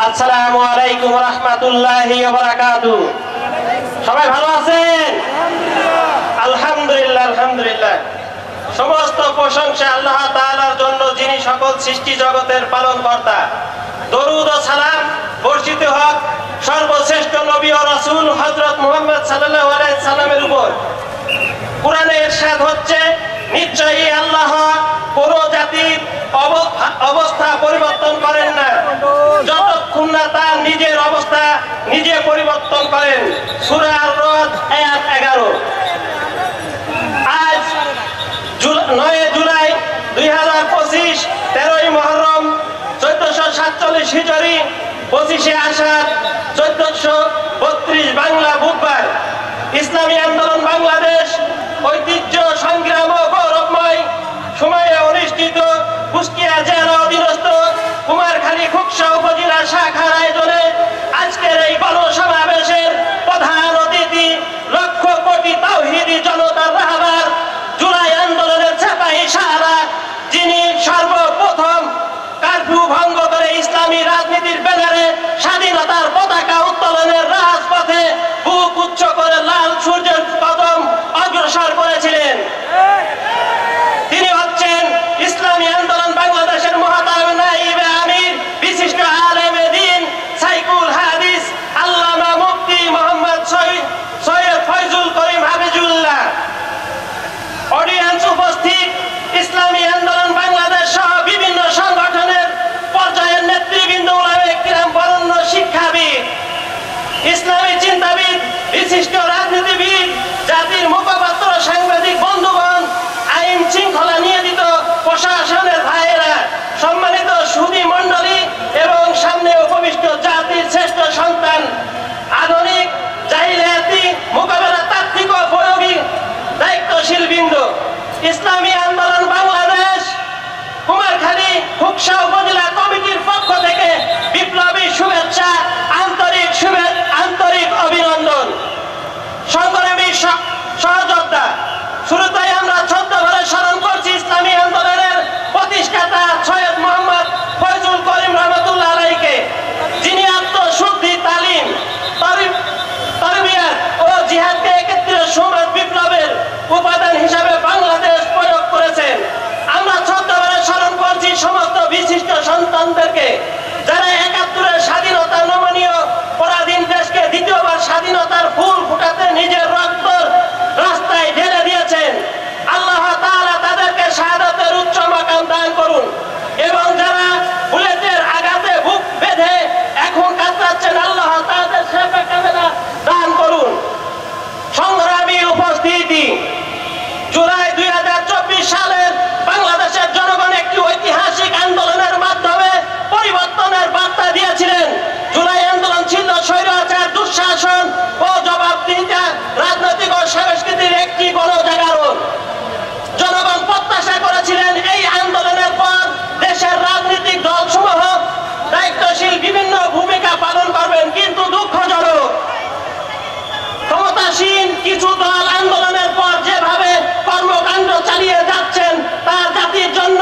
আসসালামু আলাইকুম ওয়া রাহমাতুল্লাহি ওয়া বারাকাতুহু। সবাই ভালো আছেন? আলহামদুলিল্লাহ আলহামদুলিল্লাহ। সমস্ত প্রশংসা আল্লাহ তাআলার জন্য, যিনি সকল সৃষ্টি জগতের পালনকর্তা। দরুদ ও সালাম বর্ষিত হোক সর্বশ্রেষ্ঠ নবী ও রাসূল হযরত মুহাম্মদ সাল্লাল্লাহু আলাইহি সাল্লামের উপর। কোরআনে ইরশাদ হচ্ছে, নিশ্চয়ই আল্লাহ কোন জাতির অবস্থা পরিবর্তন করেন না যতক্ষণ না তার নিজের অবস্থা নিজে পরিবর্তন করেন। সূরা আর-রাদ আয়াত 11। আজ 9 জুলাই 2025, 13ই মুহররম 1447 হিজরি, 25শে আষাঢ় 1432 বাংলা বুধবার। ইসলামী আন্দোলন বাংলাদেশ ঐতিহ্য সংগ্রাম ও গৌরবময় সময়ে অনুষ্ঠিত কুষ্টিয়া জেলা অধীনস্থ কুমারখালী খুকসা উপজেলা শাখার আয়োজনে আজকের এই গণসমাবেশের প্রধান অতিথি লক্ষ কোটি তাওহীদি জনতার রাহবার, জুলাই আন্দোলনের সিপাহী সারা, যিনি সর্বপ্রথম কারফিউ ভঙ্গ করে ইসলামী রাজনীতির ব্যানারে স্বাধীনতার পতাকা উত্তোলনের রাজপথে বুক উচ্চ করে লাল সূর্যের কদম অগ্রসর করেছিলেন। তিনি হচ্ছেন ইসলামী আন্দোলন বাংলাদেশের মহতারাম নায়েবে আমির, বিশিষ্ট আলেমে দ্বীন, সাইকুল হাদিস, আল্লামা মুফতি মোহাম্মদ সৈয়দ ফয়জুল করিম হাফিজুল্লাহ। অডিয়েন্স উপস্থিত ইসলামী আন্দোলন বাংলাদেশ সহ বিভিন্ন সংগঠনের পর্যায়ের নেতৃবৃন্দ, উলামায়ে কিরাম, বরেণ্য শিক্ষাবিদ, ইসলামী চিন্তাবিদ, বিশিষ্ট রাজনীতিবিদ, জাতির মুখপাত্র, সাংবাদিক বন্ধুগণ, আইন শৃঙ্খলা নিয়োজিত প্রশাসনের ভাইয়েরা, সম্মানিত সুধী মণ্ডলী এবং সামনে উপবিষ্ট জাতির শ্রেষ্ঠ সন্তান, আধুনিক জাহিলিয়াতি মোকাবেলা তাত্ত্বিক ও প্রয়োগী দায়িত্বশীল বৃন্দ, ইসলামী আন্দোলন বাংলাদেশ কুমারখালী খুকসা উপজেলা কমিটির পক্ষ থেকে বিপ্লবী শুভেচ্ছা, আন্তরিক অভিনন্দন। সংগ্রামী সহযোদ্ধা, শুরুতেই আমরা শ্রদ্ধাভরে স্মরণ করছি ইসলামী আন্দোলনের প্রতিষ্ঠাতা সৈয়দ মোহাম্মদ ফয়জুল করিম রহমতুল্লাহ আলাইহিকে, যিনি আত্মশুদ্ধি, তালিম, তরবিয়ত ও জিহাদকে একত্রে সমাজ বিপ্লবের উপাদান হিসাবে বাংলাদেশ প্রয়োগ করেছেন। আমরা শ্রদ্ধাভরে স্মরণ করছি সমস্ত বিশিষ্ট সন্তানদেরকে, যারা ৭১-এর স্বাধীনতা নমনীয় পরাধীন দেশকে দ্বিতীয়বার স্বাধীনতার ফুল ফুটাতে নিজের রক্ত রাস্তায় ঢেলে দিয়েছেন। আল্লাহ তাআলা তাদেরকে শাহাদাতের উচ্চ মাকাম দান করুন, এবং যারা বুলেটের আঘাতে বুক বেঁধে এখন কাতরাচ্ছেন, আল্লাহ তাদের শেফা কামেলা দান করুন। সংগ্রামী উপস্থিতি, জুলাই 2024 সালের বাংলাদেশের জনগণ একটি ঐতিহাসিক আন্দোলনের মাধ্যমে পরিবর্তনের বার্তা দিয়েছিলেন। জুলাই আন্দোলন ছিল স্বৈরাচার, দুঃশাসন ও জবাবদিহিতার রাজনৈতিক ও সাংস্কৃতিক একটি গণজাগরণ। জনগণ প্রত্যাশা করেছিলেন এই আন্দোলনের পর দেশের রাজনৈতিক দলসমূহ দায়িত্বশীল বিভিন্ন ভূমিকা পালন করবেন, কিন্তু দুঃখজনক ক্ষমতাসীন কিছু দল আন্দোলনের পর যেভাবে কর্মকাণ্ড চালিয়ে যাচ্ছেন তা জাতির জন্য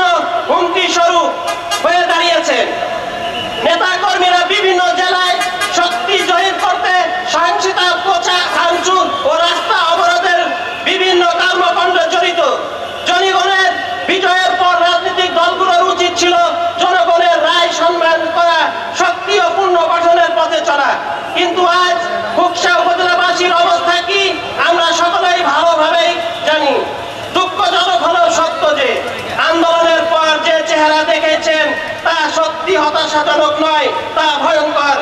হুমকি স্বরূপ হয়ে দাঁড়িয়েছেন। নেতাকর্মীরা বিভিন্ন জেলায় শক্তি জয়ীর করতে সহিংসতা, প্রচার, ভাঙচুর ও রাস্তা অবরোধের বিভিন্ন কর্মকাণ্ডে জড়িত। জনগণের বিজয়ের পর রাজনৈতিক দলগুলোর উচিত ছিল জনগণের রায় সম্মান করা, শক্তি ও পুনর্গঠনের পথে চলা। কিন্তু আজ খুকসা উপজেলাবাসীর অবস্থা কি আমরা সকলেই ভালোভাবেই জানি। দুঃখজনক হলেও সত্য যে আন্দোলনের পর যে চেহারা দেখেছেন তা সত্যি হতাশাজনক নয়, তা ভয়ঙ্কর।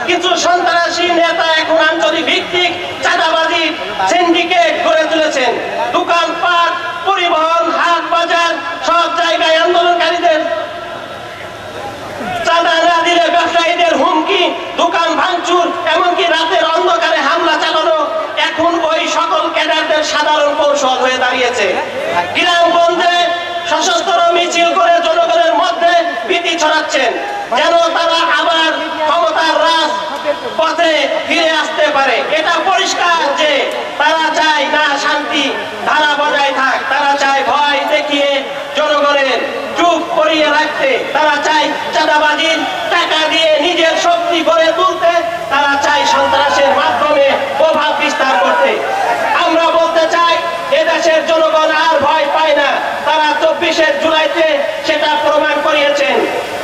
কিছু সন্ত্রাসী নেতা এখন আঞ্চলিক ভিত্তিক চাঁদাবাজি সিন্ডিকেট গড়ে তুলেছেন। দোকানপাট, পরিবহন, হাট বাজার সব জায়গায় আন্দোলনকারীদের চাঁদা না দিলে ব্যবসায়ীদের হুমকি, দোকান ভাঙচুর, এমনকি রাতের অন্ধকারে হামলা চালানো এখন ওই সকল ক্যাডারদের সাধারণ কৌশল হয়ে দাঁড়িয়েছে। গ্রামগঞ্জে সশস্ত্র মিছিল করে জনগণের মধ্যে ভীতি ছড়াচ্ছেন, যেন তারা আবার ক্ষমতার রাজ পথে ফিরে আসতে পারে। এটা পরিষ্কার যে তারা চায় না শান্তি ধারা বজায় থাক, তারা চায় ভয় দেখিয়ে জনগণের চুপ করিয়ে রাখতে, তারা চায় চাঁদাবাজ শক্তি গড়ে তুলতে, তারা চায় সন্ত্রাসের মাধ্যমে প্রভাব বিস্তার করতে। আমরা বলতে চাই, এদেশের জনগণ আর ভয় পায় না। তারা 24 জুলাইতে সেটা প্রমাণ করিয়েছেন।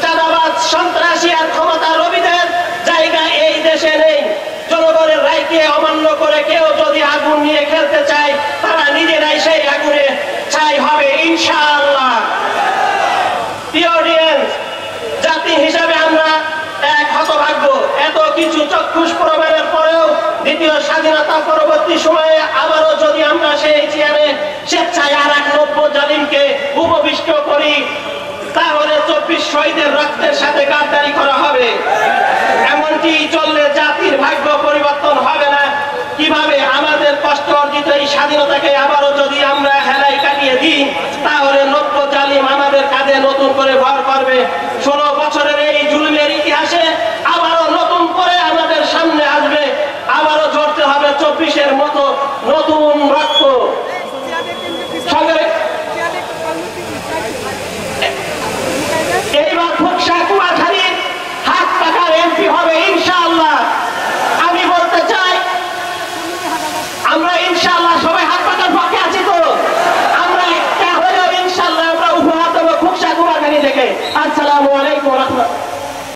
চাঁদাবাজ, সন্ত্রাসী আর ক্ষমতা লোভীদের জায়গা এই দেশে নেই। জনগণের রায়কে অমান্য করে কেউ যদি আগুন নিয়ে খেলতে চায়, তারা নিজেরাই সেই আগুনে ছাই হবে ইনশাআল্লাহ। প্রিয় অডিয়েন্স, জাতি হিসাবে আমরা এক হতভাগ্য। এত কিছু চক্ষুষ প্রমাণের পরেও দ্বিতীয় স্বাধীনতা পরবর্তী সময়ে আবারও যদি আমরা সেই চেয়ারে স্বেচ্ছায় আর এক নব্য জালিমকে উপবিষ্ট করি, তাহলে 24 শহীদের রক্তের সাথে গাদ্দারি করা হবে। এমনটি চললে জাতির ভাগ্য পরিবর্তন হবে না। কিভাবে আমাদের কষ্ট অর্জিত এই স্বাধীনতাকে আবারও যদি আমরা হেলায় কাটিয়ে দিই, তাহলে নব্য জালিম আমাদের কাঁধে নতুন করে ভর করবে। 16 বছরের এই জুলুমের ইতিহাসে আবারও নতুন করে আমাদের সামনে আসবে। আবারও ঝরতে হবে 24-এর মতো নতুন